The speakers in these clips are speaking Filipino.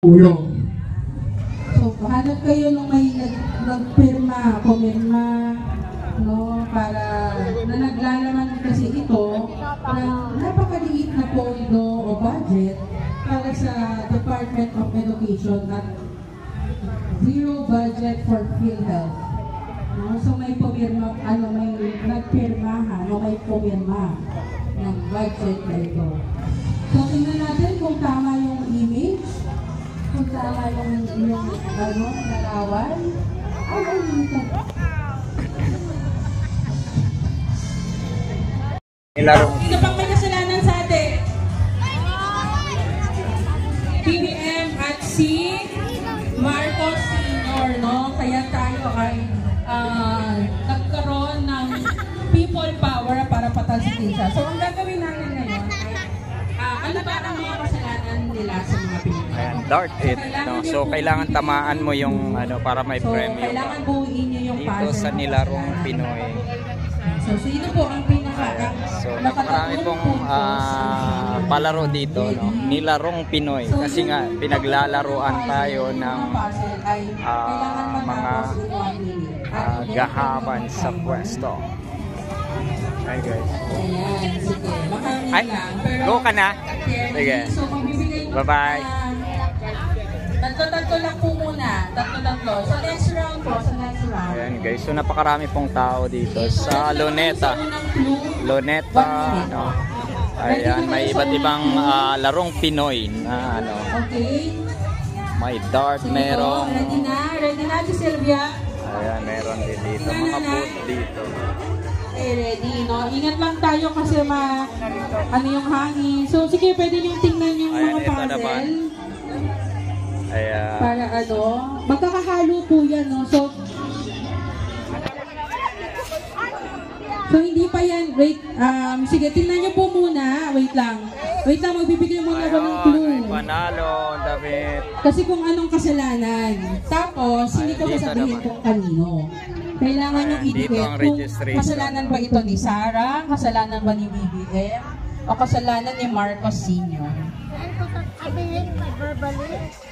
Ulo. So, hanap kayo nung may nagpirma, pumirma, no, para na naglalaman kasi ito ng napakaliit na pondo o budget para sa Department of Education at zero budget for PhilHealth. No? So, may pumirma, may nagpirma, may pumirma ng budget na ito. So, tingnan natin kung tama yung image. Kung tama yung larawan, ay dito. Sino pang may kasalanan sa atin? PBM at si Marcos Sr., no? Kaya tayo ay nagkaroon ng people power para patalsikin siya. So, ang gagawin natin ngayon ay, ano ba ang mga kasalanan nila sa mga Pinoy? Ayan, dart it. No? So, kailangan tamaan mo yung para may premyo. Kailangan buuin nyo yung dito sa nilarong Pinoy. So, sino po ang pinaka? So, marami pong palaro dito. No? Nilarong Pinoy. Kasi nga, pinaglalaruan tayo ng mga gahaman sa pwesto. Hi guys. Ayan, sige. Ay, go ka na? Sige. Bye-bye. Tatlo lang po muna. Tatlo. So next round po. Ayan guys. So napakarami pong tao dito sa Luneta. Luneta, no? Ayan, may iba't ibang larong Pinoy na Okay. May dart, merong. Ready na si Sylvia. Ayan, meron din dito. Mga booth dito. Ready, no? Ingat lang tayo kasi yung hangin. So, sige, pwede nyo tingnan yung mga puzzle. Ayan. Para magkakahalo po yan, no? So, hindi pa yan. Wait, sige, tingnan nyo po muna. Wait lang, magbibigay muna ako ng clue. Panalo, David. Kasi kung anong kasalanan. Tapos, hindi ko sasabihin kung kanino. Kailangan nyo idikit kung kasalanan ba ito ni Sarah, kasalanan ba ni BBM, o kasalanan ni Marcos Sr.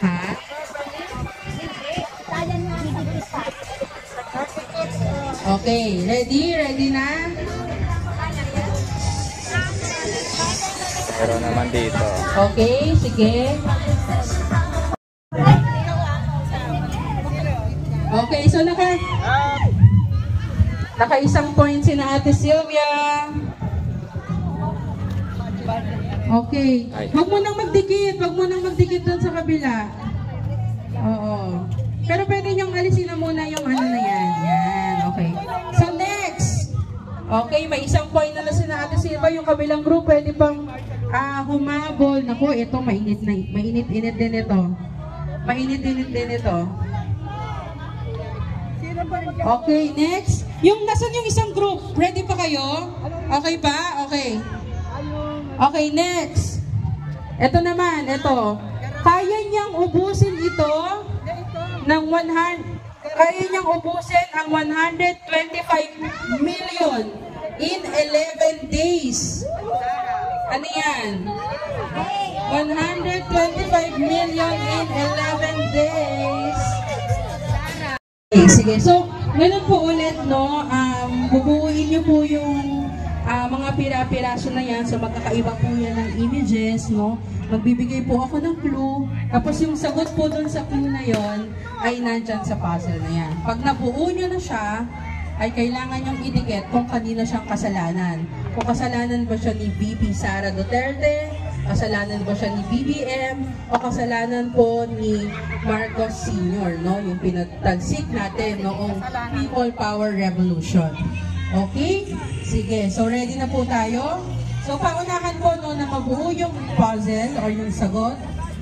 Ha? Okay, ready na? Pero naman dito. Okay, sige. Okay, so naka-isang point si na Ate Sylvia. Okay. Huwag mo nang magdikit doon sa kabila. Oo. Pero pwede niyong alisin na muna yung na yan. Yan, okay. So next. Okay, may isang point na si na Ate Sylvia. Yung kabilang group, pwede pang humabol. Naku, ito, mainit-init din ito. Mainit-init din ito. Okay, next. Nasaan yung isang group? Ready pa kayo? Okay pa? Okay. Okay, next. Ito naman, ito. Kaya niyang ubusin ito ng 100. Kaya niyang ubusin ang 125 million in 11 days. Ano yan? 125 million in 11 days. Okay, sige. So, ganun po ulit, no? Bubuuin niyo po yung mga pira-piraso na yan. So, magkakaiba po yan ng images, no? Magbibigay po ako ng clue. Tapos yung sagot po dun sa clue na yon ay nandyan sa puzzle na yan. Pag nabuo nyo na siya, ay kailangan nyong idikit kung kanino siyang kasalanan. Kung kasalanan ba siya ni VP Sara Duterte, kasalanan ba siya ni BBM, o kasalanan po ni Marcos Sr., no? Yung pinagtalsik natin noong People Power Revolution. Okay? Sige, so ready na po tayo. So paunahan po na mabuo yung puzzle or yung sagot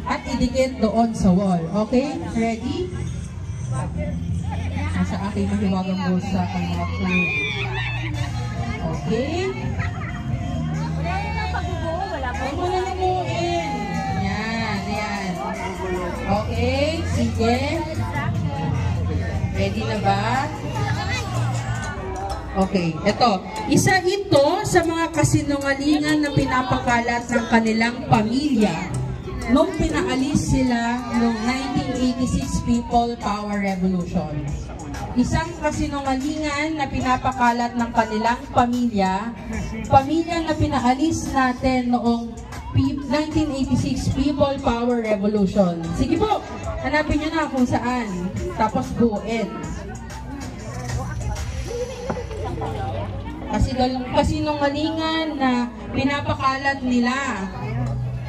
at idikit doon sa wall. Okay? Ready? Nasa aking mahiwagang bulsa ang mga clue. Okay? Huwag mo na namuin. Yan. Okay, sige. Ready na ba? Okay, ito. Isa ito sa mga kasinungalingan na pinapakalat ng kanilang pamilya nung pinaalis sila nung 1986 People Power Revolution. Isang kasinungalingan na pinapakalat ng kanilang pamilya na pinaalis natin noong 1986 People Power Revolution. Sige po, hanapin nyo na kung saan, tapos buuin. Kasinungalingan na pinapakalat nila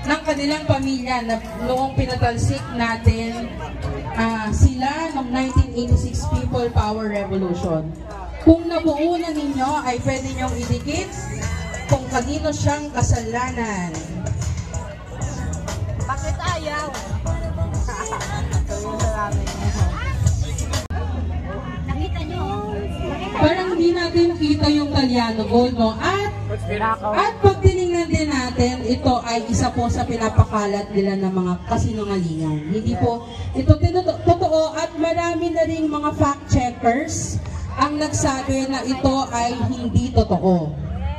ng kanilang pamilya na noong pinatalsik natin sila noong 1986 People Power Revolution. Kung nabuo na ninyo ay pwede nyong idikit kung kanino siyang kasalanan. Bakit ayaw? Nakita nyo? Parang hindi natin kita yung Kalyano Gold, no? At pag tinignan din natin, ito ay isa po sa pinapakalat nila ng mga kasinungalingan. Hindi po ito totoo at marami na rin mga fact checkers ang nagsabi na ito ay hindi totoo.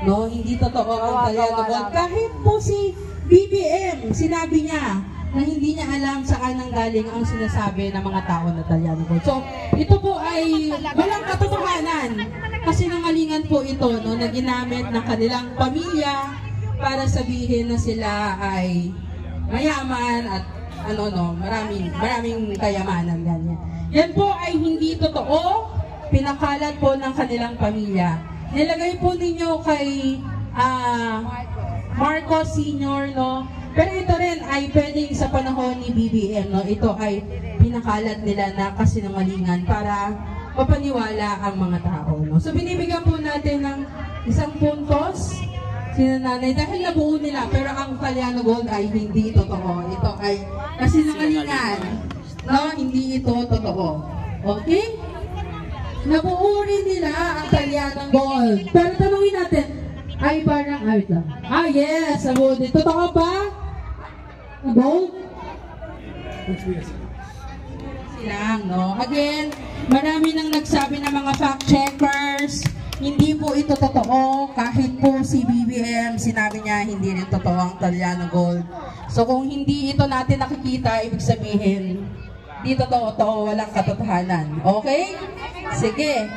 No, hindi totoo ang Kalyano Gold. Kahit po si BBM, sinabi niya na hindi niya alam saan nanggaling ang sinasabi ng mga tao na Kalyano Gold. So, ito po ay walang katotohanan. Kasinungalingan po ito, no, na ginamit ng kanilang pamilya para sabihin na sila ay mayaman at maraming kayamanan ganyan. Yan po ay hindi totoo, pinakalat po ng kanilang pamilya. Nilagay po ninyo kay Marcos Sr., no? Pero ito rin ay pwedeng sa panahon ni BBM, no? Ito ay pinakalat nila na kasinungalingan para mapaniwala ang mga tao, no? So binibigyan po natin ng isang puntos sinananay dahil nabuo nila, pero ang Kalyano Gold ay hindi totoo. Ito ay kasinungalingan, no? Hindi ito totoo. Okay? Nabuo rin nila ang Kalyano Gold. Pero tanungin natin, ay parang art lang. Yes, nabuo din. Totoo ba? Gold? Silang, no? Again, marami nang nagsabi ng mga fact checkers, hindi po ito totoo. Kahit po si BBM, sinabi niya hindi rin totoo ang Kalyano Gold. So kung hindi ito natin nakikita, ibig sabihin, di totoo, walang katotohanan. Okay? Sige.